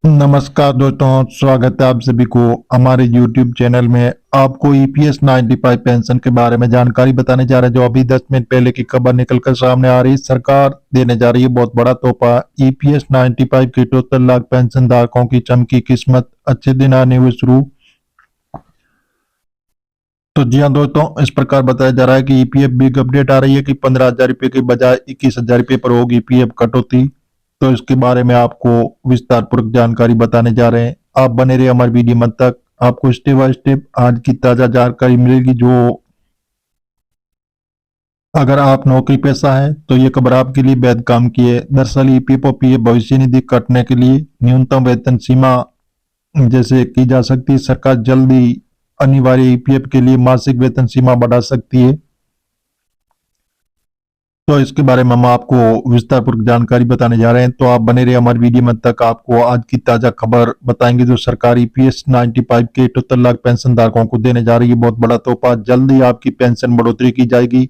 नमस्कार दोस्तों, स्वागत है आप सभी को हमारे YouTube चैनल में। आपको ईपीएस 95 पेंशन के बारे में जानकारी बताने जा रहे हैं, जो अभी 10 मिनट पहले की खबर निकलकर सामने आ रही है। सरकार देने जा रही है बहुत बड़ा तोहफा। ईपीएस 95 की 78 लाख पेंशन धारकों की चमकी किस्मत, अच्छे दिन आने हुए शुरू। तो जी हाँ दोस्तों, इस प्रकार बताया जा रहा है कि ईपीएफ बिग अपडेट आ रही है कि 15,000 रुपये की बजाय 21,000 रुपये पर होगी ईपीएफ कटौती। तो इसके बारे में आपको विस्तार पूर्वक जानकारी बताने जा रहे हैं। आप बने रहिए हमारी वीडियो में तक, आपको स्टेप बाय स्टेप आज की ताजा जानकारी मिलेगी। जो अगर आप नौकरी पेशा है तो ये खबर आपके लिए बेहद काम की है। दरअसल ईपीएफ और पीएफ भविष्य निधि कटने के लिए न्यूनतम वेतन सीमा जैसे की जा सकती है। सरकार जल्दी अनिवार्य ईपीएफ के लिए मासिक वेतन सीमा बढ़ा सकती है। तो इसके बारे में हम आपको विस्तारपूर्वक जानकारी बताने जा रहे हैं। तो आप बने रहिए हमारी वीडियो में तक, आपको आज की ताजा खबर बताएंगे। जो सरकार ईपीएस 95 के 78 लाख पेंशन धारकों को देने जा रही है बहुत बड़ा तोहफा। जल्दी आपकी पेंशन बढ़ोतरी की जाएगी।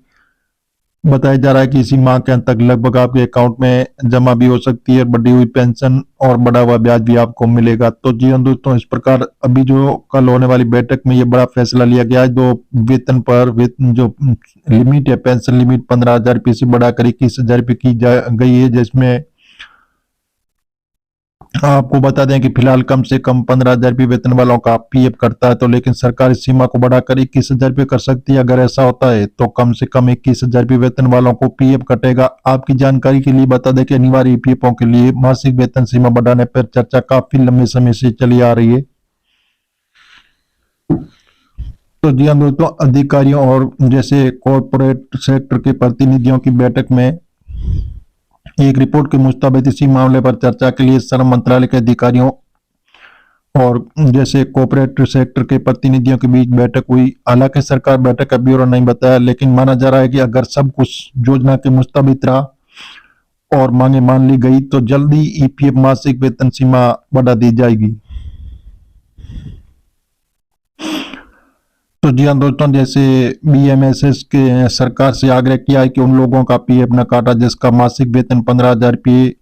बताया जा रहा है कि इसी माह के अंत तक लगभग आपके अकाउंट में जमा भी हो सकती है। बढ़ी हुई पेंशन और बढ़ा हुआ ब्याज भी आपको मिलेगा। तो जी हाँ दोस्तों, इस प्रकार अभी जो कल होने वाली बैठक में ये बड़ा फैसला लिया गया है। जो वेतन पर वेतन जो लिमिट है, पेंशन लिमिट 15,000 रुपये से बढ़ाकर 21,000 रुपये की गई है। जिसमें आपको बता दें कि फिलहाल कम से कम 15,000 रुपये वेतन वालों का पीएफ कटता है। तो लेकिन सरकार इस सीमा को बढ़ाकर 21,000 रुपये कर सकती है। अगर ऐसा होता है तो कम से कम 21,000 रुपये वेतन वालों को पीएफ कटेगा। आपकी जानकारी के लिए बता दें कि अनिवार्य ईपीएफओ के लिए मासिक वेतन सीमा बढ़ाने पर चर्चा काफी लंबे समय से चली आ रही है। तो जी हाँ दोस्तों, अधिकारियों और जैसे कॉरपोरेट सेक्टर के प्रतिनिधियों की बैठक में एक रिपोर्ट के मुताबिक इसी मामले पर चर्चा के लिए श्रम मंत्रालय के अधिकारियों और जैसे कॉर्पोरेट सेक्टर के प्रतिनिधियों के बीच बैठक हुई। हालांकि सरकार बैठक का ब्यौरा नहीं बताया, लेकिन माना जा रहा है कि अगर सब कुछ योजना के मुताबिक रहा और मांगे मान ली गई तो जल्दी ईपीएफ मासिक वेतन सीमा बढ़ा दी जाएगी। तो जी हाँ दोस्तों, जैसे बीएमएसएस के सरकार से आग्रह किया है कि उन लोगों का पीएफ न काटा जिसका मासिक वेतन 15,000 रुपये।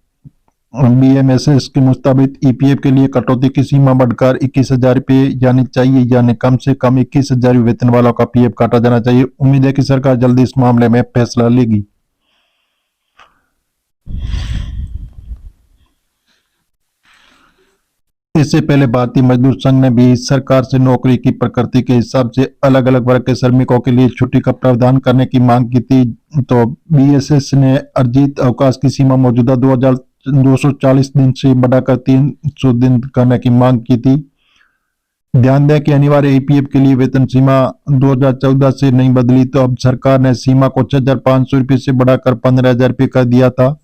बीएमएसएस के मुताबिक ईपीएफ के लिए कटौती की सीमा बढ़कर 21,000 रुपये जानी चाहिए, यानी कम से कम 21,000 वेतन वालों का पीएफ काटा जाना चाहिए। उम्मीद है कि सरकार जल्दी इस मामले में फैसला लेगी। इससे पहले भारतीय मजदूर संघ ने भी सरकार से नौकरी की प्रकृति के हिसाब से अलग अलग वर्ग के श्रमिकों के लिए छुट्टी का प्रावधान करने की मांग की थी। तो बीएसएस ने अर्जित अवकाश की सीमा मौजूदा 240 दिन से बढ़ाकर 300 दिन करने की मांग की थी। ध्यान दें कि अनिवार्य ईपीएफ के लिए वेतन सीमा 2014 से नहीं बदली। तो अब सरकार ने सीमा को 6,500 रुपये से बढ़ाकर 15,000 रुपये कर दिया था।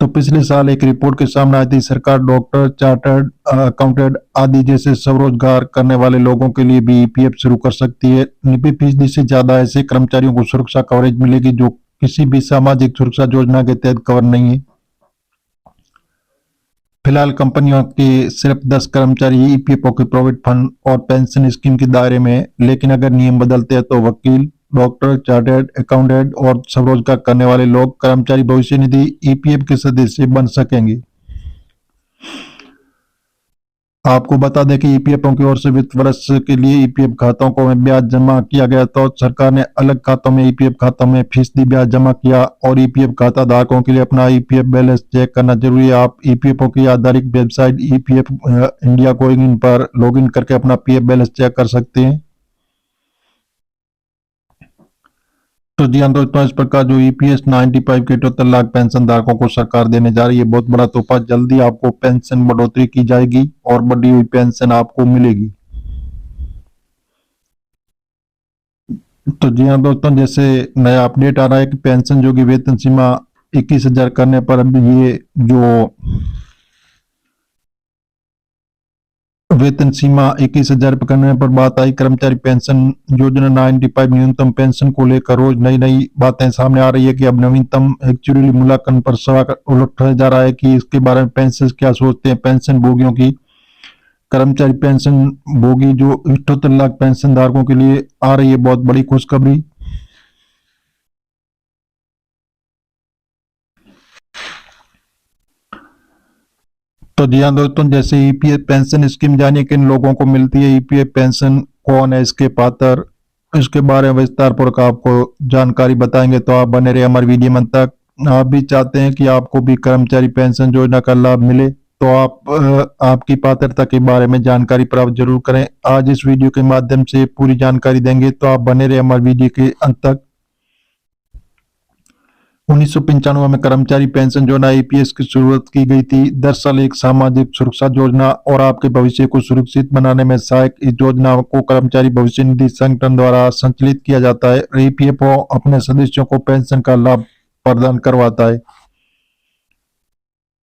तो पिछले साल एक रिपोर्ट के सामने आई थी, सरकार डॉक्टर, चार्टर्ड अकाउंटेंट आदि जैसे स्वरोजगार करने वाले लोगों के लिए भी ईपीएफ शुरू कर सकती है। 90% से ज्यादा ऐसे कर्मचारियों को सुरक्षा कवरेज मिलेगी जो किसी भी सामाजिक सुरक्षा योजना के तहत कवर नहीं है। फिलहाल कंपनियों के सिर्फ 10 कर्मचारी ईपीएफओ के प्रोविडेंट फंड और पेंशन स्कीम के दायरे में है। लेकिन अगर नियम बदलते हैं तो वकील, डॉक्टर, चार्टर्ड अकाउंटेंट और स्वरोजगार करने वाले लोग कर्मचारी भविष्य निधि ईपीएफ के सदस्य बन सकेंगे। आपको बता दें कि ईपीएफओ की ओर से वित्त वर्ष के लिए ईपीएफ खातों को में ब्याज जमा किया गया। तो सरकार ने अलग खातों में ईपीएफ खातों में फीसदी ब्याज जमा किया और ईपीएफ खाता धारकों के लिए अपना ईपीएफ बैलेंस चेक करना जरूरी है। आप ईपीएफओ की आधारित वेबसाइट ईपीएफ इंडिया को इन पर लॉगिन करके अपना पीएफ बैलेंस चेक कर सकते हैं। तो जी हाँ दोस्तों, इस प्रकार जो ईपीएस 95 के 78 लाख पेंशन धारकों को सरकार देने जा रही है बहुत बड़ा तोहफा। जल्दी आपको पेंशन बढ़ोतरी की जाएगी और बढ़ी हुई पेंशन आपको मिलेगी। तो जी हाँ दोस्तों, जैसे नया अपडेट आ रहा है कि पेंशन योगी वेतन सीमा 21,000 करने पर अब ये जो वेतन सीमा 21,000 करने पर बात आई। कर्मचारी पेंशन योजना 95 न्यूनतम पेंशन को लेकर रोज नई नई बातें सामने आ रही है कि अब नवीनतम एक्चुअली मूल्यांकन पर सवाल उठाया जा रहा है कि इसके बारे में पेंशन क्या सोचते हैं पेंशन भोगियों की। कर्मचारी पेंशन भोगी जो 78 लाख पेंशन धारकों के लिए आ रही है बहुत बड़ी खुशखबरी। तो जी हाँ दोस्तों, जैसे ईपीएफ पेंशन स्कीम जानिए किन लोगों को मिलती है, ईपीएफ पेंशन कौन है, इसके पात्र, इसके बारे में विस्तार पूर्वक आपको जानकारी बताएंगे। तो आप बने रहे हमारे वीडियो में अंत तक। आप भी चाहते हैं कि आपको भी कर्मचारी पेंशन योजना का लाभ मिले, तो आप आपकी पात्रता के बारे में जानकारी प्राप्त जरूर करें। आज इस वीडियो के माध्यम से पूरी जानकारी देंगे, तो आप बने रहे हमारे वीडियो के अंत तक। 1995 में कर्मचारी पेंशन योजना ईपीएस की शुरुआत की गई थी। दरअसल एक सामाजिक सुरक्षा योजना और आपके भविष्य को सुरक्षित बनाने में सहायक इस योजना को कर्मचारी भविष्य निधि संगठन द्वारा संचालित किया जाता है। ईपीएफओ अपने सदस्यों को पेंशन का लाभ प्रदान करवाता है।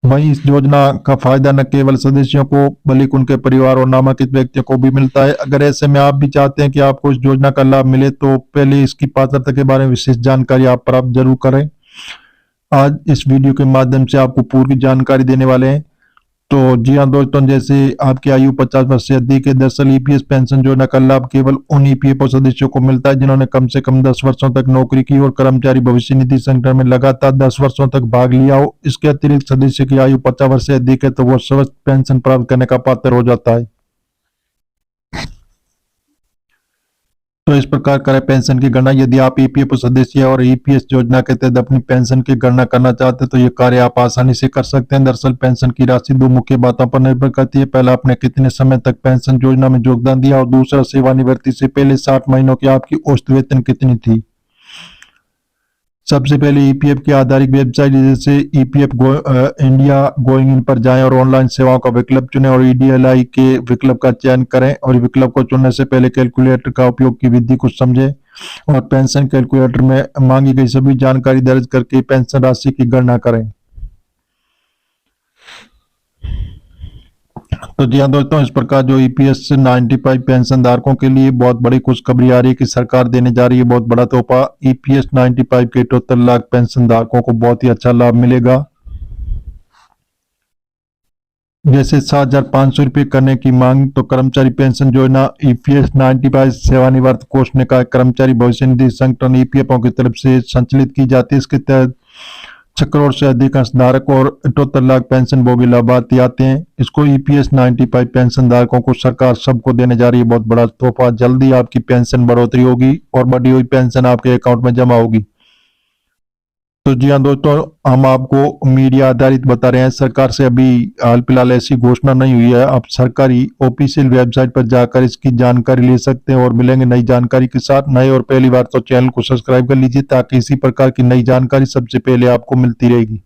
वहीं इस योजना का फायदा न केवल सदस्यों को बल्कि उनके परिवार और नामांकित व्यक्तियों को भी मिलता है। अगर ऐसे में आप भी चाहते हैं कि आपको इस योजना का लाभ मिले, तो पहले इसकी पात्रता के बारे में विशेष जानकारी आप प्राप्त जरूर करें। आज इस वीडियो के माध्यम से आपको पूरी जानकारी देने वाले हैं। तो जी हाँ दोस्तों, जैसे आपकी आयु 50 वर्ष से अधिक है। दरअसल ईपीएस पेंशन योजना का लाभ केवल उन ईपीएफओ सदस्यों को मिलता है जिन्होंने कम से कम 10 वर्षों तक नौकरी की और कर्मचारी भविष्य निधि संगठन में लगातार 10 वर्षों तक भाग लिया हो। इसके अतिरिक्त सदस्य की आयु 50 वर्ष से अधिक है तो वो स्वस्थ पेंशन प्राप्त करने का पात्र हो जाता है। तो इस प्रकार करें पेंशन की गणना। यदि आप ईपीएफओ सदस्य और ईपीएस योजना के तहत अपनी पेंशन की गणना करना चाहते हैं तो ये कार्य आप आसानी से कर सकते हैं। दरअसल पेंशन की राशि दो मुख्य बातों पर निर्भर करती है। पहला, आपने कितने समय तक पेंशन योजना में योगदान दिया, और दूसरा, सेवानिवृत्ति से पहले 60 महीनों की आपकी औसत वेतन कितनी थी। सबसे पहले ईपीएफ की आधारित वेबसाइट जैसे ईपीएफ इंडिया गोइंग इन पर जाएं और ऑनलाइन सेवाओं का विकल्प चुनें और ईडीएलआई के विकल्प का चयन करें। और विकल्प को चुनने से पहले कैलकुलेटर का उपयोग की विधि को समझें और पेंशन कैलकुलेटर में मांगी गई सभी जानकारी दर्ज करके पेंशन राशि की गणना करें। तो जी हाँ दोस्तों, इस प्रकार जो ईपीएस 95 पेंशन धारकों के लिए बहुत बड़ी खुशखबरी आ रही है कि सरकार देने जा रही है बहुत बड़ा तोहफा। ईपीएस 95 के 78 लाख पेंशन धारकों को बहुत ही अच्छा लाभ मिलेगा। जैसे 7,500 रुपये करने की मांग, तो कर्मचारी पेंशन योजना ईपीएस 95 सेवानिवृत्त कोष ने कहा कर्मचारी भविष्य निधि संगठन ईपीएफओ की तरफ से संचालित की जाती है। इसके तहत 6 करोड़ से अधिक अंशधारक और 78 लाख पेंशन भोगी लाभार्थी आते हैं। इसको ईपीएस 95 पेंशन धारकों को सरकार सबको देने जा रही है बहुत बड़ा तोहफा। जल्दी आपकी पेंशन बढ़ोतरी होगी और बढ़ी हुई पेंशन आपके अकाउंट में जमा होगी। तो जी हाँ दोस्तों, हम आपको मीडिया आधारित बता रहे हैं। सरकार से अभी हाल फिलहाल ऐसी घोषणा नहीं हुई है। आप सरकारी ऑफिशियल वेबसाइट पर जाकर इसकी जानकारी ले सकते हैं और मिलेंगे नई जानकारी के साथ। नए और पहली बार तो चैनल को सब्सक्राइब कर लीजिए ताकि इसी प्रकार की नई जानकारी सबसे पहले आपको मिलती रहेगी।